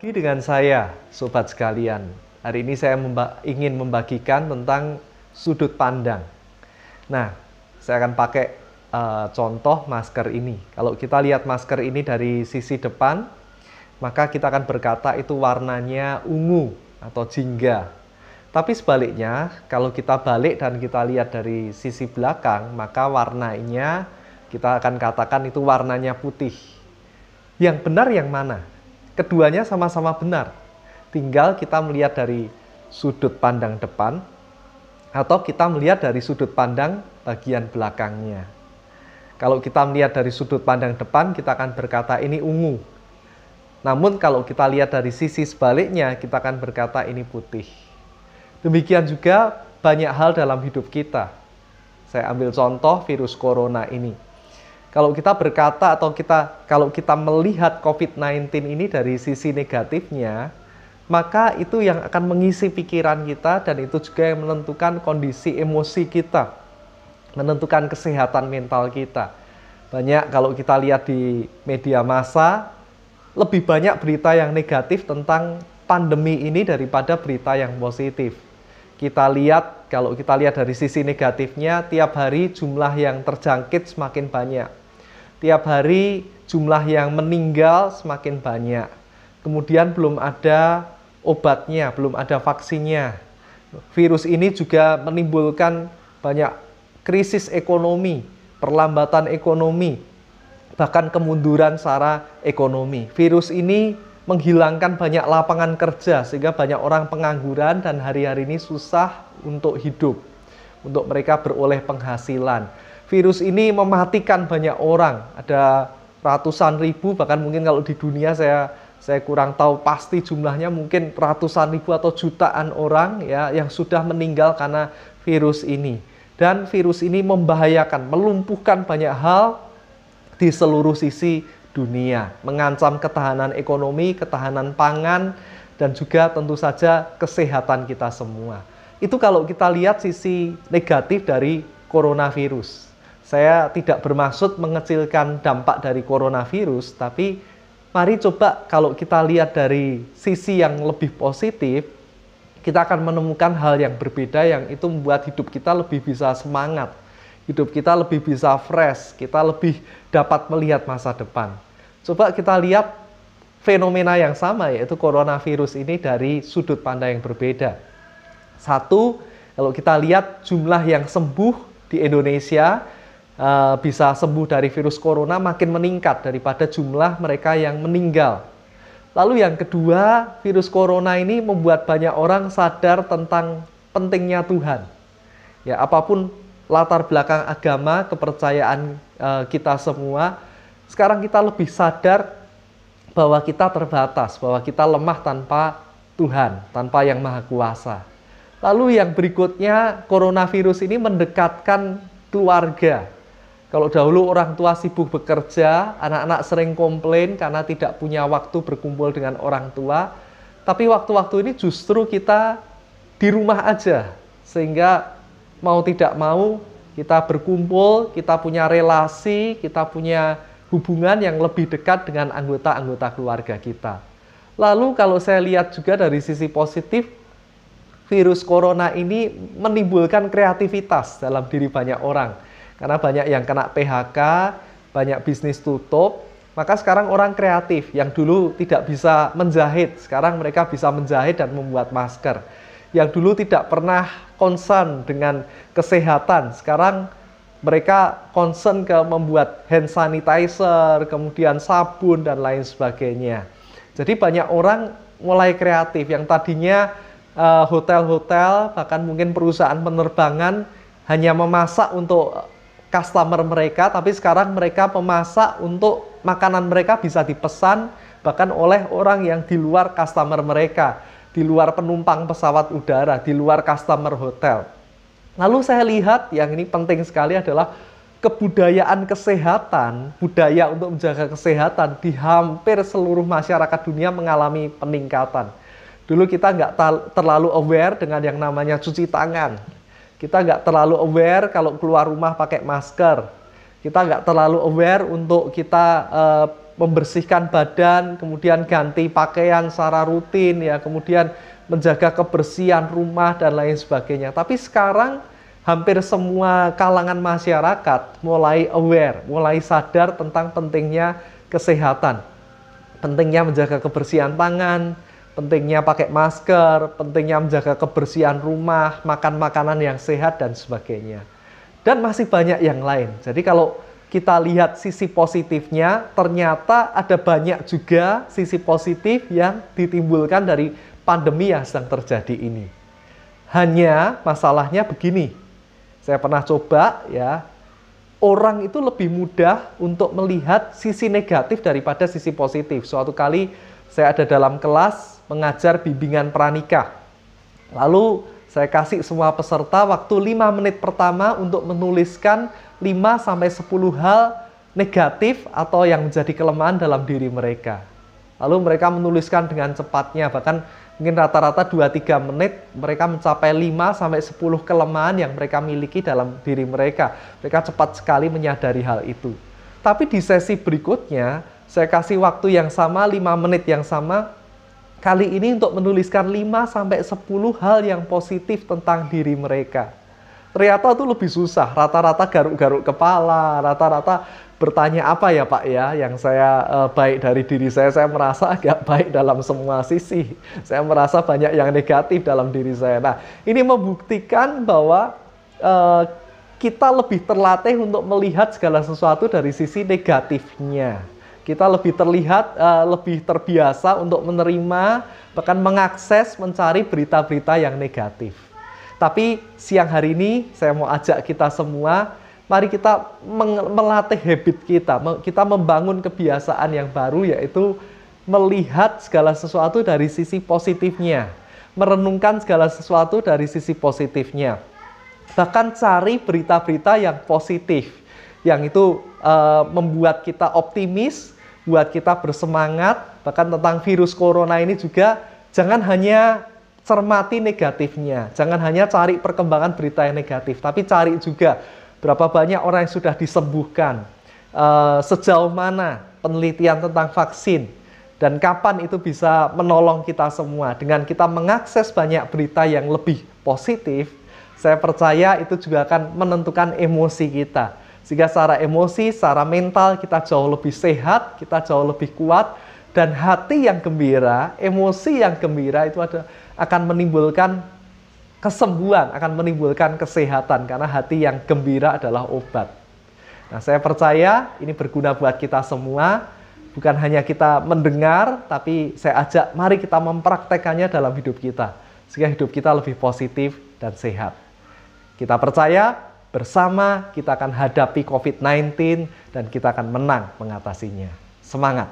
Lagi dengan saya, sobat sekalian. Hari ini saya ingin membagikan tentang sudut pandang. Nah, saya akan pakai contoh masker ini. Kalau kita lihat masker ini dari sisi depan, maka kita akan berkata itu warnanya ungu atau jingga. Tapi sebaliknya, kalau kita balik dan kita lihat dari sisi belakang, maka warnanya kita akan katakan itu warnanya putih. Yang benar yang mana? Keduanya sama-sama benar. Tinggal kita melihat dari sudut pandang depan atau kita melihat dari sudut pandang bagian belakangnya. Kalau kita melihat dari sudut pandang depan, kita akan berkata ini ungu. Namun kalau kita lihat dari sisi sebaliknya, kita akan berkata ini putih. Demikian juga banyak hal dalam hidup kita. Saya ambil contoh virus corona ini. Kalau kita berkata atau kalau kita melihat COVID-19 ini dari sisi negatifnya, maka itu yang akan mengisi pikiran kita dan itu juga yang menentukan kondisi emosi kita, menentukan kesehatan mental kita. Banyak kalau kita lihat di media massa, lebih banyak berita yang negatif tentang pandemi ini daripada berita yang positif. Kalau kita lihat dari sisi negatifnya, tiap hari jumlah yang terjangkit semakin banyak. Tiap hari jumlah yang meninggal semakin banyak. Kemudian belum ada obatnya, belum ada vaksinnya. Virus ini juga menimbulkan banyak krisis ekonomi, perlambatan ekonomi, bahkan kemunduran secara ekonomi. Virus ini menghilangkan banyak lapangan kerja sehingga banyak orang pengangguran dan hari-hari ini susah untuk hidup, untuk mereka beroleh penghasilan. Virus ini mematikan banyak orang, ada ratusan ribu, bahkan mungkin kalau di dunia saya kurang tahu pasti jumlahnya, mungkin ratusan ribu atau jutaan orang ya yang sudah meninggal karena virus ini. Dan virus ini membahayakan, melumpuhkan banyak hal di seluruh sisi dunia, mengancam ketahanan ekonomi, ketahanan pangan, dan juga tentu saja kesehatan kita semua. Itu kalau kita lihat sisi negatif dari coronavirus. Saya tidak bermaksud mengecilkan dampak dari coronavirus, tapi mari coba kalau kita lihat dari sisi yang lebih positif, kita akan menemukan hal yang berbeda yang itu membuat hidup kita lebih bisa semangat, hidup kita lebih bisa fresh, kita lebih dapat melihat masa depan. Coba kita lihat fenomena yang sama, yaitu coronavirus ini dari sudut pandang yang berbeda. Satu, kalau kita lihat jumlah yang sembuh di Indonesia, bisa sembuh dari virus corona makin meningkat daripada jumlah mereka yang meninggal. Lalu yang kedua, virus corona ini membuat banyak orang sadar tentang pentingnya Tuhan. Ya, apapun latar belakang agama, kepercayaan kita semua, sekarang kita lebih sadar bahwa kita terbatas, bahwa kita lemah tanpa Tuhan, tanpa yang Maha Kuasa. Lalu yang berikutnya, coronavirus ini mendekatkan keluarga. Kalau dahulu orang tua sibuk bekerja, anak-anak sering komplain karena tidak punya waktu berkumpul dengan orang tua. Tapi waktu-waktu ini justru kita di rumah aja. Sehingga mau tidak mau kita berkumpul, kita punya relasi, kita punya hubungan yang lebih dekat dengan anggota-anggota keluarga kita. Lalu kalau saya lihat juga dari sisi positif, virus corona ini menimbulkan kreativitas dalam diri banyak orang. Karena banyak yang kena PHK, banyak bisnis tutup, maka sekarang orang kreatif. Yang dulu tidak bisa menjahit, sekarang mereka bisa menjahit dan membuat masker. Yang dulu tidak pernah concern dengan kesehatan, sekarang mereka concern ke membuat hand sanitizer, kemudian sabun, dan lain sebagainya. Jadi banyak orang mulai kreatif, yang tadinya hotel-hotel, bahkan mungkin perusahaan penerbangan hanya memasak untuk customer mereka, tapi sekarang mereka memasak untuk makanan mereka bisa dipesan bahkan oleh orang yang di luar customer mereka, di luar penumpang pesawat udara, di luar customer hotel. Lalu saya lihat yang ini penting sekali adalah kebudayaan kesehatan, budaya untuk menjaga kesehatan di hampir seluruh masyarakat dunia mengalami peningkatan. Dulu kita nggak terlalu aware dengan yang namanya cuci tangan. Kita nggak terlalu aware kalau keluar rumah pakai masker. Kita nggak terlalu aware untuk kita membersihkan badan, kemudian ganti pakaian secara rutin, ya, kemudian menjaga kebersihan rumah dan lain sebagainya. Tapi sekarang hampir semua kalangan masyarakat mulai aware, mulai sadar tentang pentingnya kesehatan, pentingnya menjaga kebersihan tangan, pentingnya pakai masker, pentingnya menjaga kebersihan rumah, makan makanan yang sehat dan sebagainya. Dan masih banyak yang lain. Jadi kalau kita lihat sisi positifnya, ternyata ada banyak juga sisi positif yang ditimbulkan dari pandemi yang sedang terjadi ini. Hanya masalahnya begini, saya pernah coba, ya, orang itu lebih mudah untuk melihat sisi negatif daripada sisi positif. Suatu kali saya ada dalam kelas mengajar bimbingan pranikah. Lalu saya kasih semua peserta waktu 5 menit pertama untuk menuliskan 5-10 hal negatif atau yang menjadi kelemahan dalam diri mereka. Lalu mereka menuliskan dengan cepatnya, bahkan mungkin rata-rata 2-3 menit mereka mencapai 5-10 kelemahan yang mereka miliki dalam diri mereka. Mereka cepat sekali menyadari hal itu. Tapi di sesi berikutnya, saya kasih waktu yang sama, 5 menit yang sama, kali ini untuk menuliskan 5-10 hal yang positif tentang diri mereka. Ternyata itu lebih susah, rata-rata garuk-garuk kepala, rata-rata bertanya apa ya Pak ya, yang saya baik dari diri saya merasa agak baik dalam semua sisi. Saya merasa banyak yang negatif dalam diri saya. Nah, ini membuktikan bahwa kita lebih terlatih untuk melihat segala sesuatu dari sisi negatifnya. Kita lebih terlihat, lebih terbiasa untuk menerima, bahkan mengakses, mencari berita-berita yang negatif. Tapi siang hari ini saya mau ajak kita semua, mari kita melatih habit kita membangun kebiasaan yang baru, yaitu melihat segala sesuatu dari sisi positifnya, merenungkan segala sesuatu dari sisi positifnya. Bahkan cari berita-berita yang positif, yang itu membuat kita optimis, buat kita bersemangat. Bahkan tentang virus corona ini juga, jangan hanya cermati negatifnya, jangan hanya cari perkembangan berita yang negatif, tapi cari juga berapa banyak orang yang sudah disembuhkan, sejauh mana penelitian tentang vaksin, dan kapan itu bisa menolong kita semua. Dengan kita mengakses banyak berita yang lebih positif, saya percaya itu juga akan menentukan emosi kita. Sehingga secara emosi, secara mental kita jauh lebih sehat, kita jauh lebih kuat, dan hati yang gembira, emosi yang gembira itu akan menimbulkan kesembuhan, akan menimbulkan kesehatan, karena hati yang gembira adalah obat. Nah, saya percaya ini berguna buat kita semua, bukan hanya kita mendengar, tapi saya ajak mari kita mempraktekannya dalam hidup kita, sehingga hidup kita lebih positif dan sehat. Kita percaya bersama kita akan hadapi COVID-19 dan kita akan menang mengatasinya. Semangat!